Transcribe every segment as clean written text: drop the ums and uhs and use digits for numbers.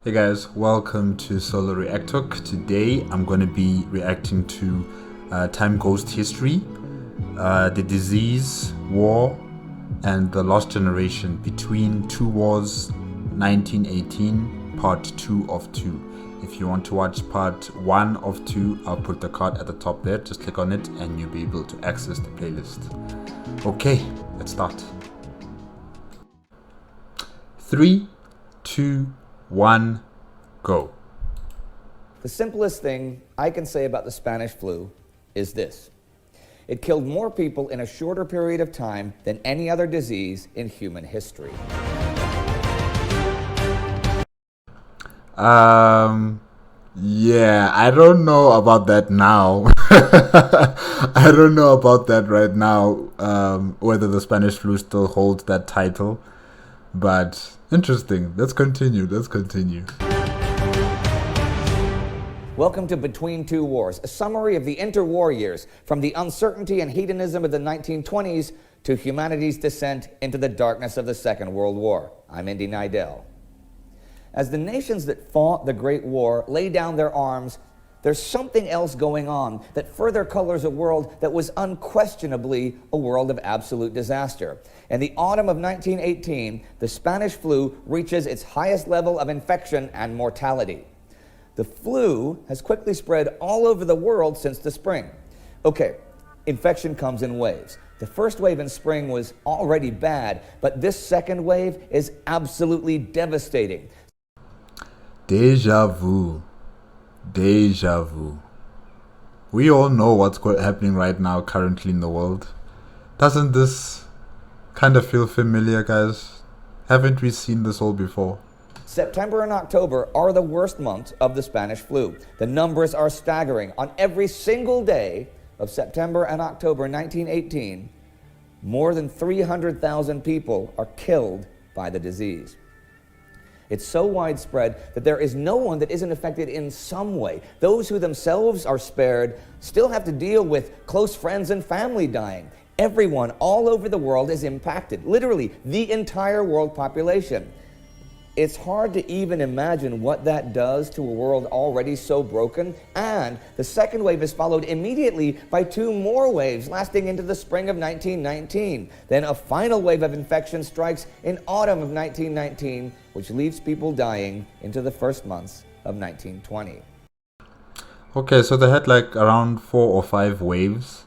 Hey guys, welcome to Solo ReacTalk. Today I'm going to be reacting to Time Ghost History, the disease, war, and the lost generation between two wars, 1918, part 2 of 2. If you want to watch part 1 of 2, I'll put the card at the top there. Just click on it and you'll be able to access the playlist. Okay, let's start. 3, 2, 1, go. The simplest thing I can say about the Spanish flu is this. It killed more people in a shorter period of time than any other disease in human history. Yeah, I don't know about that now. I don't know about that right now, whether the Spanish flu still holds that title. But interesting. Let's continue. Welcome to Between Two Wars, a summary of the interwar years, from the uncertainty and hedonism of the 1920s to humanity's descent into the darkness of the Second World War. I'm Indy Nidell. As the nations that fought the Great War lay down their arms, there's something else going on that further colors a world that was unquestionably a world of absolute disaster. In the autumn of 1918, the Spanish flu reaches its highest level of infection and mortality. The flu has quickly spread all over the world since the spring. Okay, infection comes in waves. The first wave in spring was already bad, but this second wave is absolutely devastating. Deja vu. We all know what's happening right now currently in the world. Doesn't this kind of feel familiar, guys? Haven't we seen this all before? September and October are the worst months of the Spanish flu. The numbers are staggering. On every single day of September and October 1918, more than 300,000 people are killed by the disease. It's so widespread that there is no one that isn't affected in some way. Those who themselves are spared still have to deal with close friends and family dying. Everyone all over the world is impacted, literally the entire world population. It's hard to even imagine what that does to a world already so broken. And the second wave is followed immediately by 2 more waves lasting into the spring of 1919. Then a final wave of infection strikes in autumn of 1919, which leaves people dying into the first months of 1920. Okay, so they had like around 4 or 5 waves.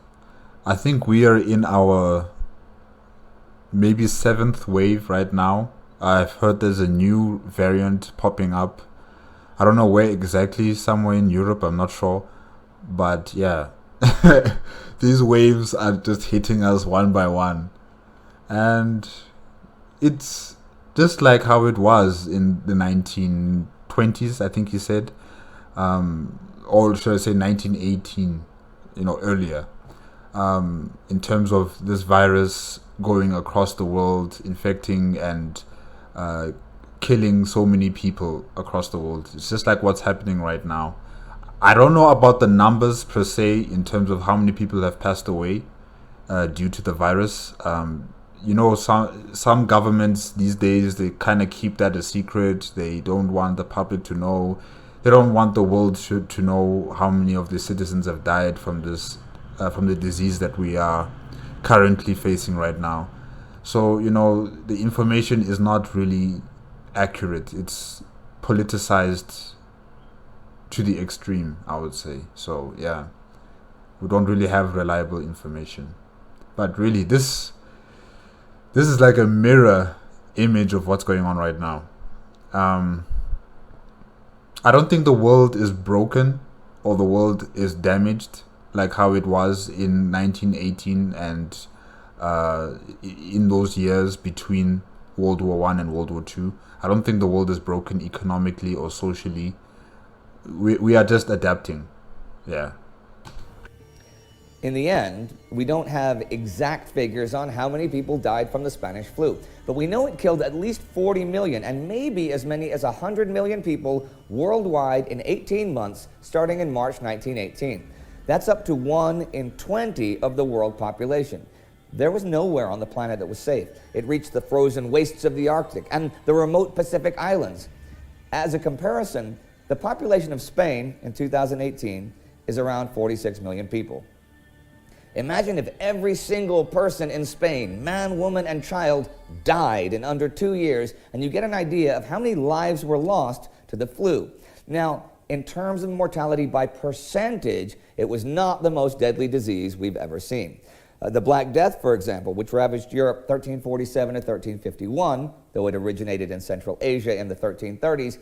I think we are in our maybe 7th wave right now. I've heard there's a new variant popping up. I don't know where exactly, somewhere in Europe, I'm not sure. But yeah, these waves are just hitting us one by one. And it's just like how it was in the 1920s, I think you said. Or should I say 1918, earlier. In terms of this virus going across the world, infecting and killing so many people across the world. It's just like what's happening right now. I don't know about the numbers per se in terms of how many people have passed away due to the virus. Some governments these days, they kind of keep that a secret. They don't want the public to know. They don't want the world to know how many of the citizens have died from this, from the disease that we are currently facing right now. So, the information is not really accurate. It's politicized to the extreme, I would say. So, yeah, we don't really have reliable information. But really, this is like a mirror image of what's going on right now. I don't think the world is broken or the world is damaged like how it was in 1918 and in those years between World War I and World War II. I don't think the world is broken economically or socially. We are just adapting. Yeah. In the end, we don't have exact figures on how many people died from the Spanish flu, but we know it killed at least 40 million and maybe as many as 100 million people worldwide in 18 months starting in March 1918. That's up to 1 in 20 of the world population. There was nowhere on the planet that was safe. It reached the frozen wastes of the Arctic and the remote Pacific Islands. As a comparison, the population of Spain in 2018 is around 46 million people. Imagine if every single person in Spain, man, woman, and child, died in under 2 years, and you get an idea of how many lives were lost to the flu. Now, in terms of mortality by percentage, it was not the most deadly disease we've ever seen. The Black Death, for example, which ravaged Europe 1347 to 1351, though it originated in Central Asia in the 1330s,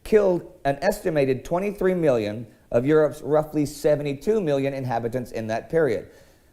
killed an estimated 23 million of Europe's roughly 72 million inhabitants in that period,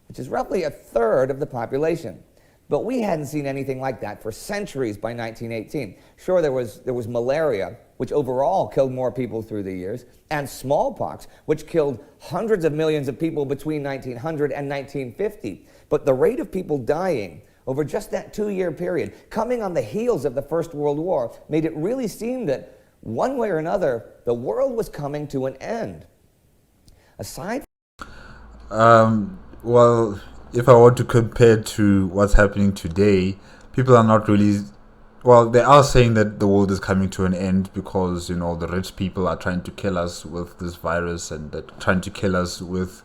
which is roughly a third of the population. But we hadn't seen anything like that for centuries by 1918. Sure, there was malaria, which overall killed more people through the years, and smallpox, which killed hundreds of millions of people between 1900 and 1950. But the rate of people dying over just that 2-year period, coming on the heels of the First World War, made it really seem that one way or another, the world was coming to an end. Aside Well, if I were to compare to what's happening today, people are not really. Well, they are saying that the world is coming to an end because, you know, the rich people are trying to kill us with this virus, and they're trying to kill us with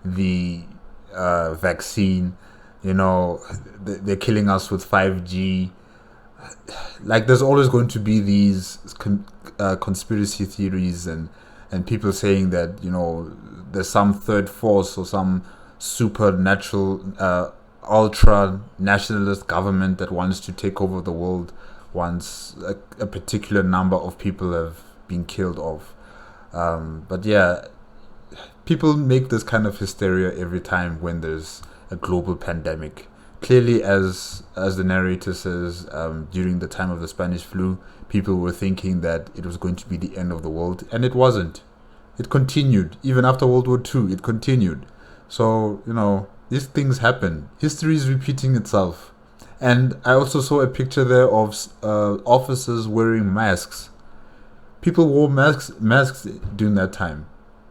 the vaccine. You know, they're killing us with 5G. Like, there's always going to be these conspiracy theories and people saying that, you know, there's some third force or some supernatural ultra nationalist government that wants to take over the world once a particular number of people have been killed off. But yeah, people make this kind of hysteria every time when there's a global pandemic. Clearly, as the narrator says, during the time of the Spanish flu, people were thinking that it was going to be the end of the world, and it wasn't. It continued. Even after World War II, it continued. So, you know, these things happen. History is repeating itself. And I also saw a picture there of officers wearing masks. People wore masks during that time,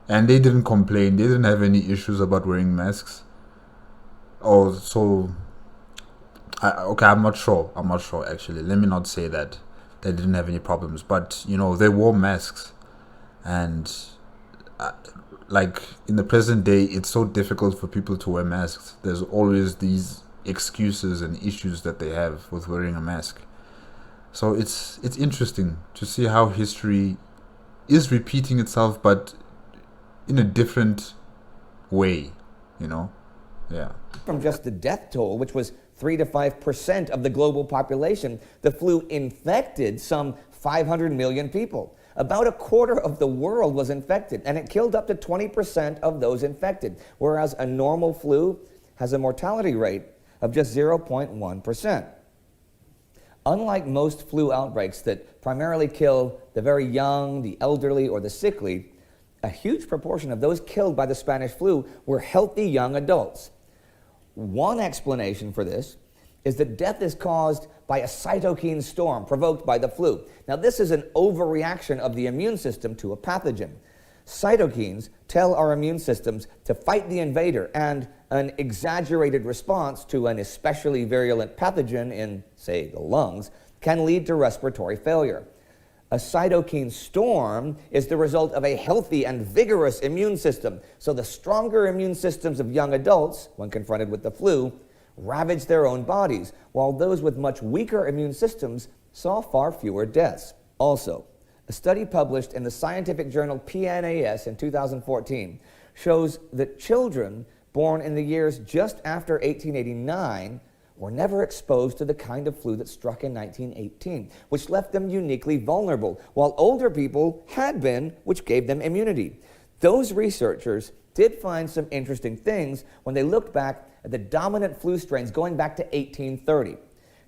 and they didn't complain. They didn't have any issues about wearing masks. Oh, so okay, I'm not sure actually. Let me not say that they didn't have any problems, but you know, they wore masks, and like in the present day, it's so difficult for people to wear masks. There's always these excuses and issues that they have with wearing a mask. So it's interesting to see how history is repeating itself, but in a different way, you know? Yeah. from just the death toll, which was 3 to 5% of the global population, the flu infected some 500 million people. About a quarter of the world was infected, and it killed up to 20% of those infected, whereas a normal flu has a mortality rate of just 0.1%. Unlike most flu outbreaks that primarily kill the very young, the elderly, or the sickly, a huge proportion of those killed by the Spanish flu were healthy young adults. One explanation for this is that death is caused by a cytokine storm provoked by the flu. Now, this is an overreaction of the immune system to a pathogen. Cytokines tell our immune systems to fight the invader, and an exaggerated response to an especially virulent pathogen in, say, the lungs, can lead to respiratory failure. A cytokine storm is the result of a healthy and vigorous immune system. So the stronger immune systems of young adults, when confronted with the flu, ravaged their own bodies, while those with much weaker immune systems saw far fewer deaths. Also, a study published in the scientific journal PNAS in 2014 shows that children born in the years just after 1889 were never exposed to the kind of flu that struck in 1918, which left them uniquely vulnerable, while older people had been, which gave them immunity. Those researchers did find some interesting things when they looked back at the dominant flu strains going back to 1830.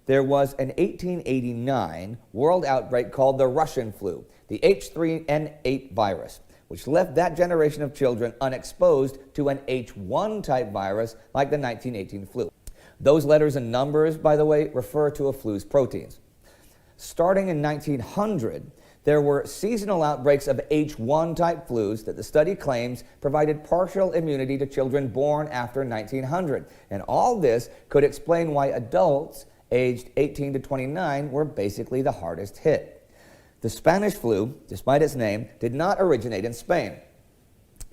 There was an 1889 world outbreak called the Russian flu, the H3N8 virus, which left that generation of children unexposed to an H1 type virus like the 1918 flu. Those letters and numbers, by the way, refer to a flu's proteins. Starting in 1900, there were seasonal outbreaks of H1 type flus that the study claims provided partial immunity to children born after 1900. And all this could explain why adults aged 18 to 29 were basically the hardest hit. The Spanish flu, despite its name, did not originate in Spain.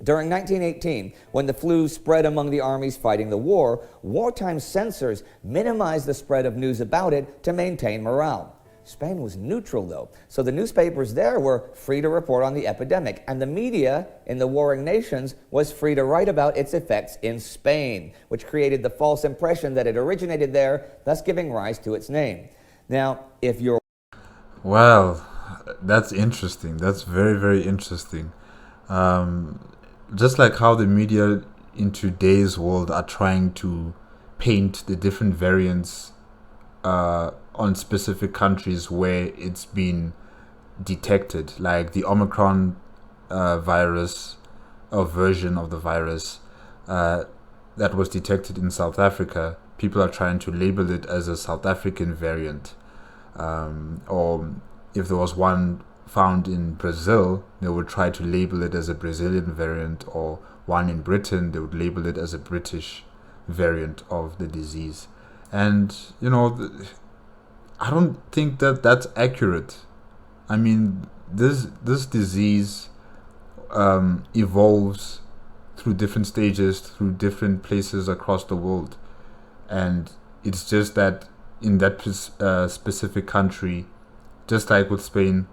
During 1918, when the flu spread among the armies fighting the war, wartime censors minimized the spread of news about it to maintain morale. Spain was neutral, though, so the newspapers there were free to report on the epidemic, and the media in the warring nations was free to write about its effects in Spain, which created the false impression that it originated there, thus giving rise to its name. Now, if you're... Well, that's interesting. That's very, very interesting. Just like how the media in today's world are trying to paint the different variants on specific countries where it's been detected, like the Omicron virus, or version of the virus that was detected in South Africa. People are trying to label it as a South African variant. Or if there was one found in Brazil, they would try to label it as a Brazilian variant, or one in Britain, they would label it as a British variant of the disease. And, you know, I don't think that that's accurate. I mean, this disease evolves through different stages, through different places across the world. And it's just that in that specific country, just like with Spain,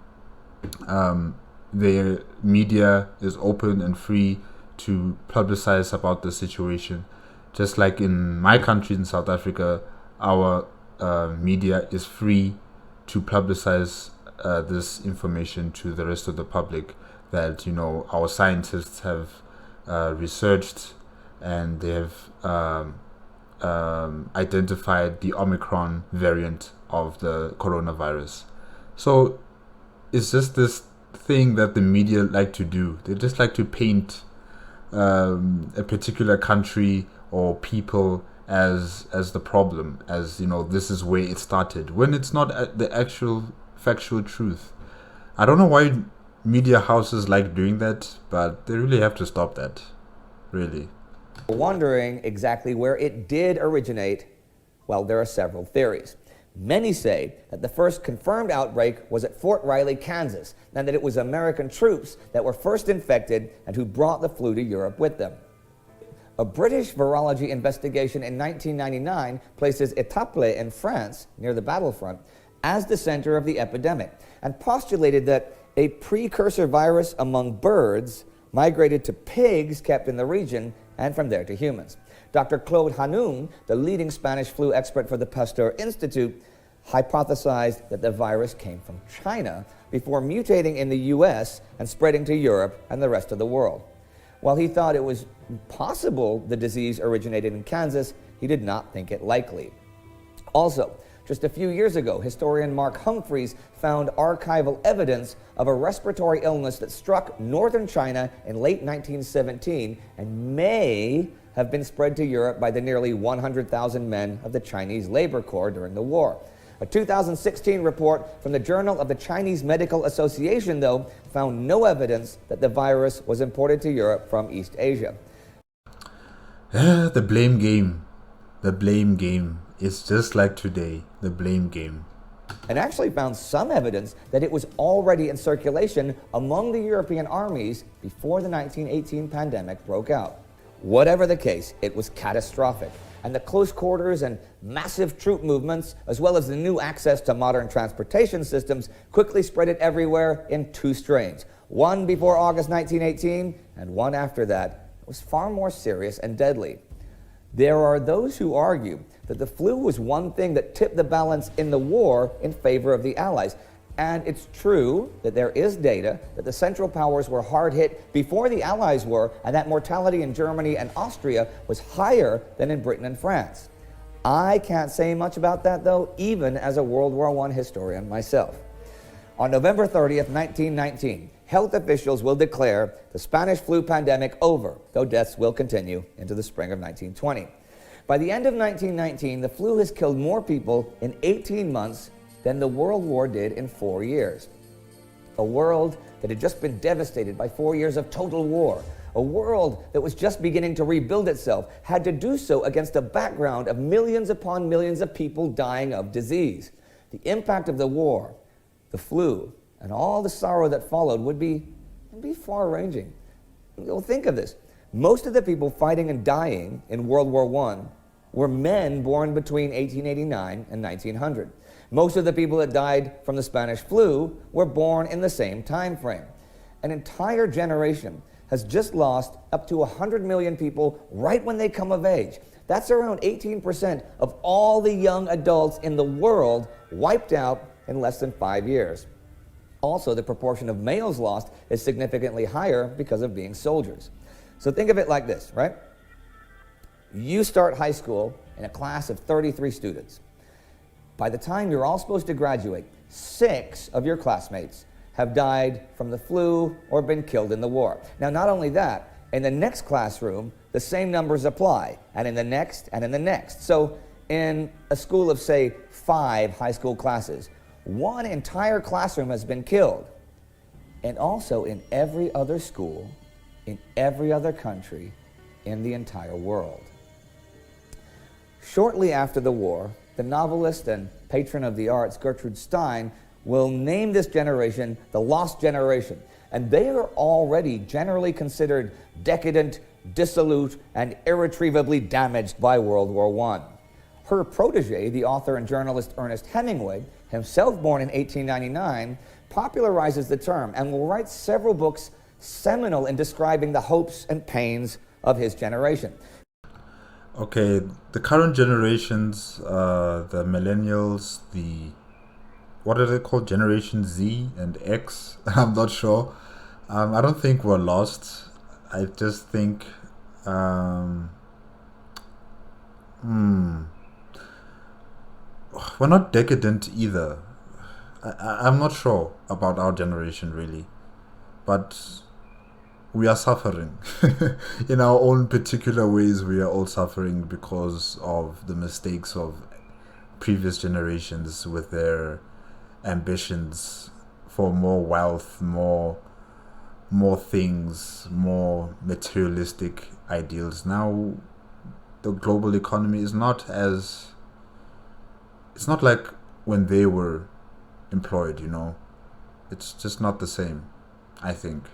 their media is open and free to publicize about the situation. Just like in my country, in South Africa, our media is free to publicize this information to the rest of the public, that, you know, our scientists have researched, and they have identified the Omicron variant of the coronavirus. So it's just this thing that the media like to do. They just like to paint a particular country or people as the problem, as, you know, this is where it started, when it's not the actual factual truth. I don't know why media houses like doing that, but they really have to stop that, really. Wondering exactly where it did originate, well, there are several theories. Many say that the first confirmed outbreak was at Fort Riley, Kansas, and that it was American troops that were first infected and who brought the flu to Europe with them. A British virology investigation in 1999 places Étaples in France, near the battlefront, as the center of the epidemic, and postulated that a precursor virus among birds migrated to pigs kept in the region, and from there to humans. Dr. Claude Hanoun, the leading Spanish flu expert for the Pasteur Institute, hypothesized that the virus came from China before mutating in the US and spreading to Europe and the rest of the world. While he thought it was possible the disease originated in Kansas, he did not think it likely. Also, just a few years ago, historian Mark Humphreys found archival evidence of a respiratory illness that struck northern China in late 1917 and may have been spread to Europe by the nearly 100,000 men of the Chinese Labor Corps during the war. A 2016 report from the Journal of the Chinese Medical Association, though, found no evidence that the virus was imported to Europe from East Asia. The blame game. The blame game. It's just like today, the blame game. And actually found some evidence that it was already in circulation among the European armies before the 1918 pandemic broke out. Whatever the case, it was catastrophic, and the close quarters and massive troop movements, as well as the new access to modern transportation systems, quickly spread it everywhere in two strains. One before August 1918, and one after that. It was far more serious and deadly. There are those who argue that the flu was one thing that tipped the balance in the war in favor of the Allies. And it's true that there is data that the Central Powers were hard hit before the Allies were, and that mortality in Germany and Austria was higher than in Britain and France. I can't say much about that, though, even as a World War I historian myself. On November 30th, 1919, health officials will declare the Spanish flu pandemic over, though deaths will continue into the spring of 1920. By the end of 1919, the flu has killed more people in 18 months than the World War did in 4 years. A world that had just been devastated by 4 years of total war, a world that was just beginning to rebuild itself, had to do so against a background of millions upon millions of people dying of disease. The impact of the war, the flu, and all the sorrow that followed would be far-ranging. Well, think of this. Most of the people fighting and dying in World War I were men born between 1889 and 1900. Most of the people that died from the Spanish flu were born in the same time frame. An entire generation has just lost up to 100 million people right when they come of age. That's around 18% of all the young adults in the world wiped out in less than 5 years. Also, the proportion of males lost is significantly higher because of being soldiers. So think of it like this, right? You start high school in a class of 33 students. By the time you're all supposed to graduate, 6 of your classmates have died from the flu or been killed in the war. Now, not only that, in the next classroom, the same numbers apply, and in the next, and in the next. So in a school of, say, 5 high school classes, 1 entire classroom has been killed. And also in every other school, in every other country, in the entire world. Shortly after the war, the novelist and patron of the arts, Gertrude Stein, will name this generation the Lost Generation. And they are already generally considered decadent, dissolute, and irretrievably damaged by World War I. Her protege, the author and journalist Ernest Hemingway, himself born in 1899, popularizes the term and will write several books seminal in describing the hopes and pains of his generation. Okay, the current generations, the millennials, what are they called? Generation Z and X? I'm not sure. I don't think we're lost. I just think, we're not decadent either. I'm not sure about our generation really, but we are suffering. In our own particular ways, we are all suffering because of the mistakes of previous generations with their ambitions for more wealth, more things, more materialistic ideals. Now, the global economy is not it's not like when they were employed, It's just not the same, I think.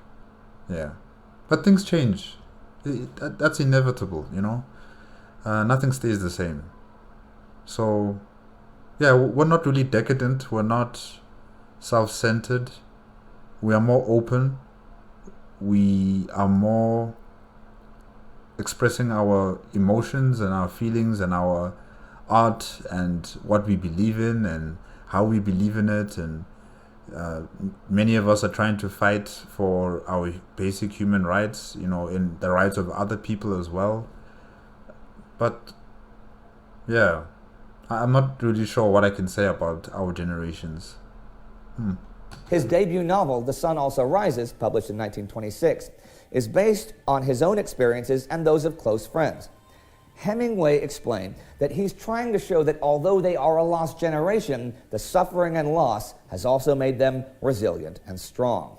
Yeah. But things change. That's inevitable, Nothing stays the same. So, yeah, we're not really decadent. We're not self-centered. We are more open. We are more expressing our emotions and our feelings and our art and what we believe in and how we believe in it, and many of us are trying to fight for our basic human rights, in the rights of other people as well. But yeah, I'm not really sure what I can say about our generations. His debut novel, The Sun Also Rises, published in 1926, is based on his own experiences and those of close friends. Hemingway explained that he's trying to show that although they are a lost generation, the suffering and loss has also made them resilient and strong.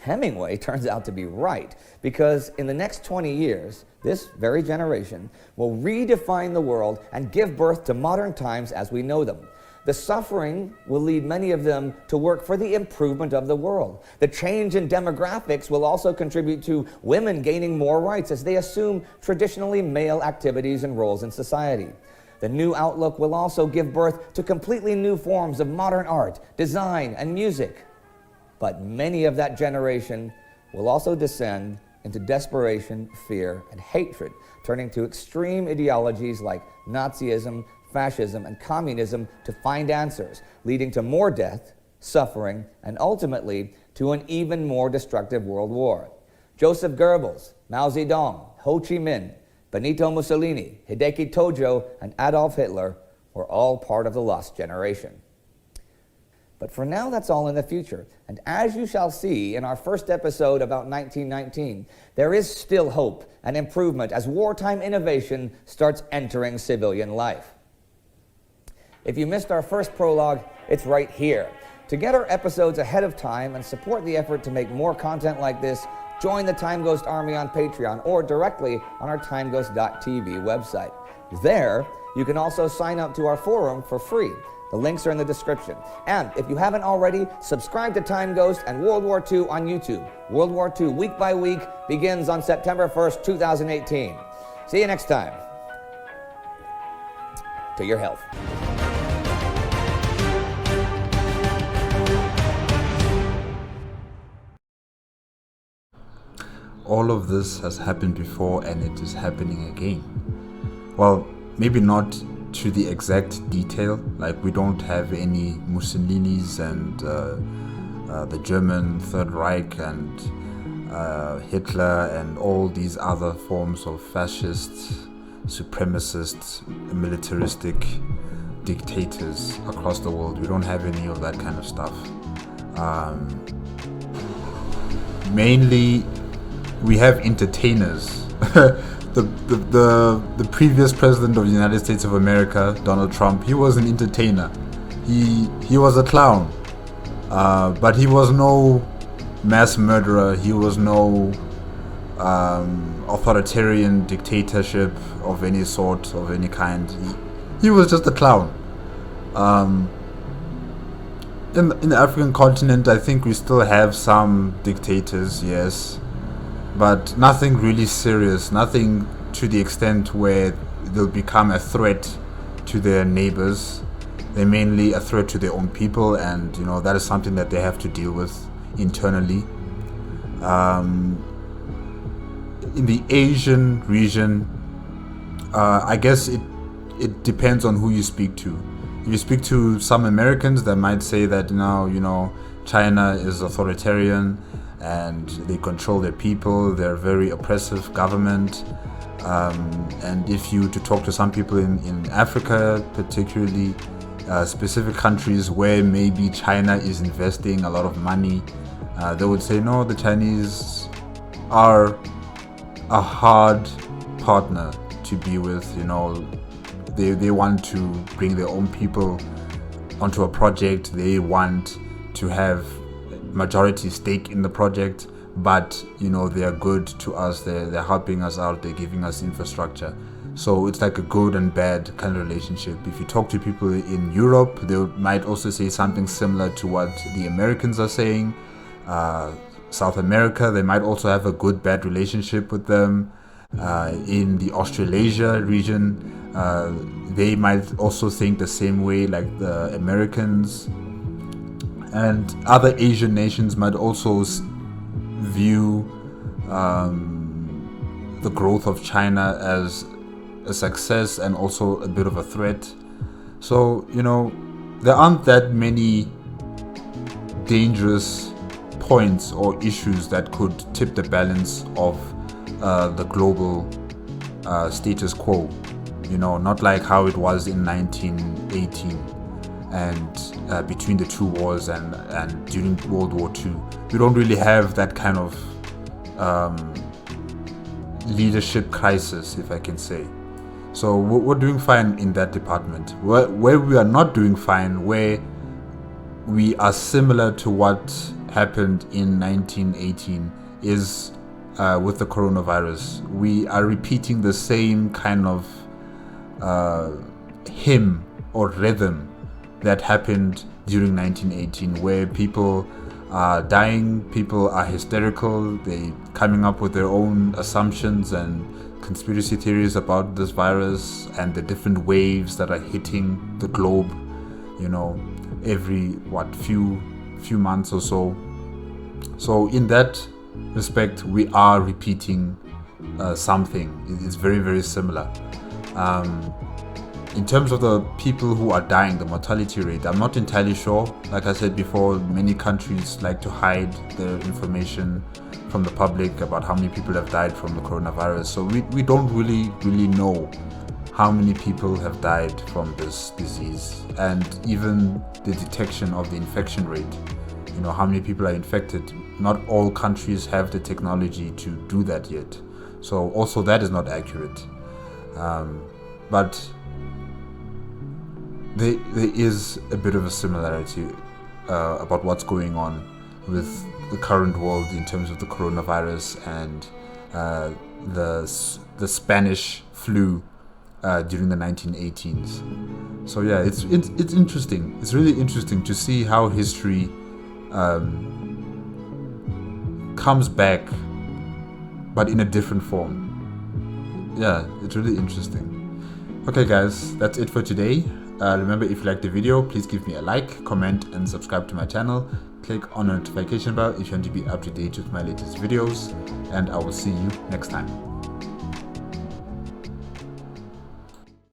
Hemingway turns out to be right, because in the next 20 years, this very generation will redefine the world and give birth to modern times as we know them. The suffering will lead many of them to work for the improvement of the world. The change in demographics will also contribute to women gaining more rights as they assume traditionally male activities and roles in society. The new outlook will also give birth to completely new forms of modern art, design, and music. But many of that generation will also descend into desperation, fear, and hatred, turning to extreme ideologies like Nazism, fascism, and communism to find answers, leading to more death, suffering, and ultimately to an even more destructive world war. Joseph Goebbels, Mao Zedong, Ho Chi Minh, Benito Mussolini, Hideki Tojo, and Adolf Hitler were all part of the lost generation. But for now, that's all in the future. And as you shall see in our first episode about 1919, there is still hope and improvement as wartime innovation starts entering civilian life. If you missed our first prologue, it's right here. To get our episodes ahead of time and support the effort to make more content like this, join the Time Ghost Army on Patreon or directly on our timeghost.tv website. There, you can also sign up to our forum for free The links are in the description. And if you haven't already, subscribe to Time Ghost and World War II on YouTube. World War II, week by week, begins on September 1st, 2018. See you next time. To your health. All of this has happened before and it is happening again. Well, maybe not to the exact detail, like we don't have any Mussolinis and the German Third Reich and Hitler and all these other forms of fascist, supremacist, militaristic dictators across the world. We don't have any of that kind of stuff. Mainly we have entertainers. The previous president of the United States of America, Donald Trump, he was an entertainer. He was a clown, but he was no mass murderer. He was no authoritarian dictatorship of any sort, of any kind. He was just a clown. In the African continent, I think we still have some dictators, yes, but nothing really serious, nothing to the extent where they'll become a threat to their neighbors. They're mainly a threat to their own people, and that is something that they have to deal with internally. In the Asian region, I guess it depends on who you speak to. If you speak to some Americans, they might say that China is authoritarian and they control their people. They're a very oppressive government. And if you to talk to some people in Africa, particularly specific countries where maybe China is investing a lot of money, they would say, no, the Chinese are a hard partner to be with. They want to bring their own people onto a project. They want to have majority stake in the project, but they are good to us. They're helping us out. They're giving us infrastructure. So it's like a good and bad kind of relationship. If you talk to people in Europe, they might also say something similar to what the Americans are saying. South America, they might also have a good bad relationship with them. In the Australasia region, they might also think the same way like the Americans. And other Asian nations might also view the growth of China as a success and also a bit of a threat. So, there aren't that many dangerous points or issues that could tip the balance of the global status quo. Not like how it was in 1918 and between the two wars and during World War II. We don't really have that kind of leadership crisis, if I can say. So we're doing fine in that department. Where we are not doing fine, where we are similar to what happened in 1918, is with the coronavirus. We are repeating the same kind of hymn or rhythm that happened during 1918, where people are dying, people are hysterical, they coming up with their own assumptions and conspiracy theories about this virus and the different waves that are hitting the globe, every few months or so. So in that respect, we are repeating something. It's very, very similar. In terms of the people who are dying, the mortality rate, I'm not entirely sure. Like I said before, many countries like to hide their information from the public about how many people have died from the coronavirus. So we don't really know how many people have died from this disease, and even the detection of the infection rate. How many people are infected. Not all countries have the technology to do that yet. So also that is not accurate. But there is a bit of a similarity about what's going on with the current world in terms of the coronavirus and the Spanish flu during the 1918s. So yeah, it's interesting. It's really interesting to see how history comes back, but in a different form. Yeah, it's really interesting. Okay guys, that's it for today. Remember, if you liked the video, please give me a like, comment, and subscribe to my channel. Click on the notification bell if you want to be up to date with my latest videos, and I will see you next time.